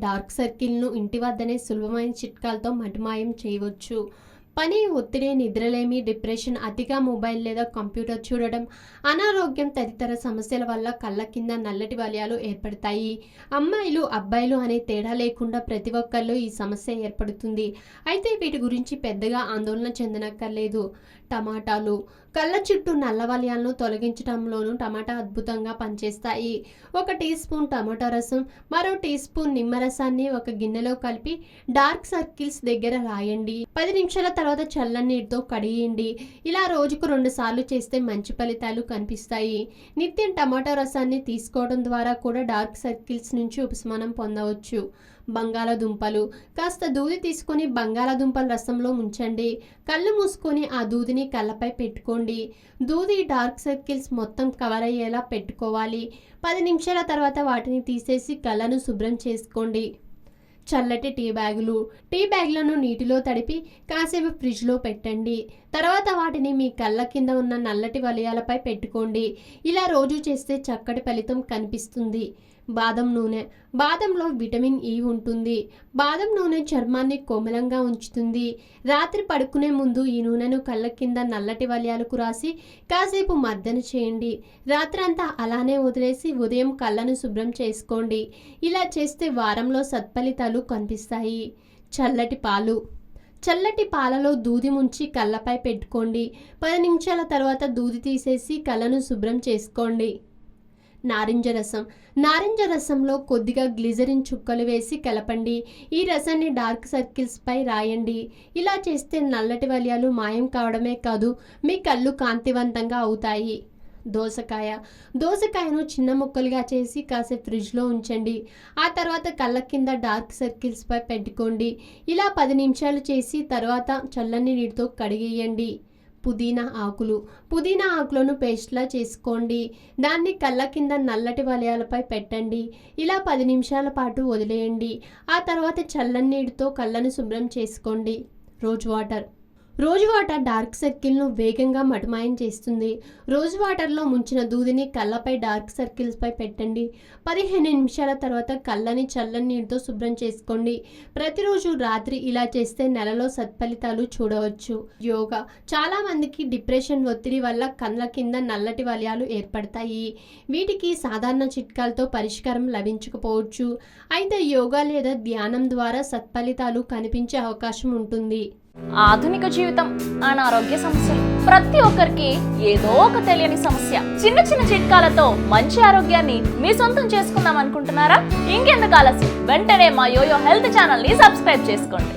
Dark సర్కిల్ను ఇంటి వద్దనే సులభమైన చిట్కాలతో మటుమాయం చేయవచ్చు. పని ఒత్తిడి, నిద్రలేమి, డిప్రెషన్, అతిగా మొబైల్ లేదా కంప్యూటర్ చూడడం, అనారోగ్యం తదితర సమస్యల వల్ల కళ్ళ కింద నల్లటి వలయాలు ఏర్పడతాయి. అమ్మాయిలు అబ్బాయిలు అనే తేడా లేకుండా ప్రతి ఒక్కరిలో ఈ సమస్య ఏర్పడుతుంది. అయితే వీటి గురించి పెద్దగా ఆందోళన చెందనక్కర్లేదు. టమాటాలు కళ్ళ చుట్టూ నల్ల వలయాలను తొలగించడంలోనూ టమాటా అద్భుతంగా పనిచేస్తాయి. 1 టీ స్పూన్ టమాటా రసం, మరో టీ స్పూన్ నిమ్మరసాన్ని ఒక గిన్నెలో కలిపి డార్క్ సర్కిల్స్ దగ్గర రాయండి. 10 నిమిషాల తర్వాత చల్లని నీటితో కడిగేయండి. ఇలా రోజుకు 2 సార్లు చేస్తే మంచి ఫలితాలు కనిపిస్తాయి. నిత్యం టమాటా రసాన్ని తీసుకోవడం ద్వారా కూడా డార్క్ సర్కిల్స్ నుంచి ఉపశమనం పొందవచ్చు. బంగాళాదుంపలు కాస్త దూది తీసుకొని బంగాళాదుంపల రసంలో ముంచండి. కళ్ళు మూసుకొని ఆ దూదిని కళ్ళపై పెట్టుకోండి. దూది డార్క్ సర్కిల్స్ మొత్తం కవర్ అయ్యేలా పెట్టుకోవాలి. 10 నిమిషాల తర్వాత వాటిని తీసేసి కళ్ళను శుభ్రం చేసుకోండి. చల్లటి టీ బ్యాగులను నీటిలో తడిపి కాసేపు ఫ్రిడ్జ్లో పెట్టండి. తర్వాత వాటిని మీ కళ్ళ కింద ఉన్న నల్లటి వలయాలపై పెట్టుకోండి. ఇలా రోజు చేస్తే చక్కటి ఫలితం కనిపిస్తుంది. బాదం నూనె బాదంలో విటమిన్ ఇ ఉంటుంది. బాదం నూనె చర్మాన్ని కోమలంగా ఉంచుతుంది. రాత్రి పడుకునే ముందు ఈ నూనెను కళ్ళ కింద నల్లటి వలయాలకు రాసి కాసేపు మర్దన చేయండి. రాత్రంతా అలానే వదిలేసి ఉదయం కళ్ళను శుభ్రం చేసుకోండి. ఇలా చేస్తే వారంలో సత్ఫలితాలు కనిపిస్తాయి. చల్లటి పాలలో దూది ముంచి కళ్ళపై పెట్టుకోండి. 10 నిమిషాల తర్వాత దూది తీసేసి కళ్ళను శుభ్రం చేసుకోండి. నారింజ రసంలో కొద్దిగా గ్లిజరిన్ చుక్కలు వేసి కలపండి. ఈ రసాన్ని డార్క్ సర్కిల్స్ పై రాయండి. ఇలా చేస్తే నల్లటి వలయాలు మాయం కావడమే కాదు, మీ కళ్ళు కాంతివంతంగా అవుతాయి. దోసకాయను చిన్న ముక్కలుగా చేసి కాసేపు ఫ్రిడ్జ్లో ఉంచండి. ఆ తర్వాత కళ్ళ కింద డార్క్ సర్కిల్స్ పై పెట్టుకోండి. ఇలా 10 నిమిషాలు చేసి తర్వాత చల్లని నీటితో కడిగేయండి. పుదీనా ఆకులను పేస్ట్లా చేసుకోండి. దాన్ని కళ్ళ కింద నల్లటి వలయాలపై పెట్టండి. ఇలా 10 నిమిషాల పాటు వదిలేయండి. ఆ తర్వాత చల్లని నీటితో కళ్ళను శుభ్రం చేసుకోండి. రోజ్ వాటర్ డార్క్ సర్కిల్ను వేగంగా మటుమాయం చేస్తుంది. రోజ్ వాటర్లో ముంచిన దూదిని కళ్ళపై డార్క్ సర్కిల్స్ పై పెట్టండి. 15 నిమిషాల తర్వాత కళ్ళని చల్లని నీటితో శుభ్రం చేసుకోండి. ప్రతిరోజు రాత్రి ఇలా చేస్తే నెలలో సత్ఫలితాలు చూడవచ్చు. యోగా చాలా మందికి డిప్రెషన్, ఒత్తిడి వల్ల కళ్ళ కింద నల్లటి వలయాలు ఏర్పడతాయి. వీటికి సాధారణ చిట్కాలతో పరిష్కారం లభించకపోవచ్చు. అయితే యోగా లేదా ధ్యానం ద్వారా సత్ఫలితాలు కనిపించే అవకాశం ఉంటుంది. ఆధునిక జీవితం, అనారోగ్య సమస్యలు ప్రతి ఒక్కరికి ఏదో ఒక తెలియని సమస్య. చిన్న చిట్కాలతో మంచి ఆరోగ్యాన్ని మీ సొంతం చేసుకుందాం అనుకుంటున్నారా? ఇంకెందుకు ఆలస్యం, వెంటనే మా యోయో హెల్త్ ఛానల్ ని సబ్స్క్రైబ్ చేసుకోండి.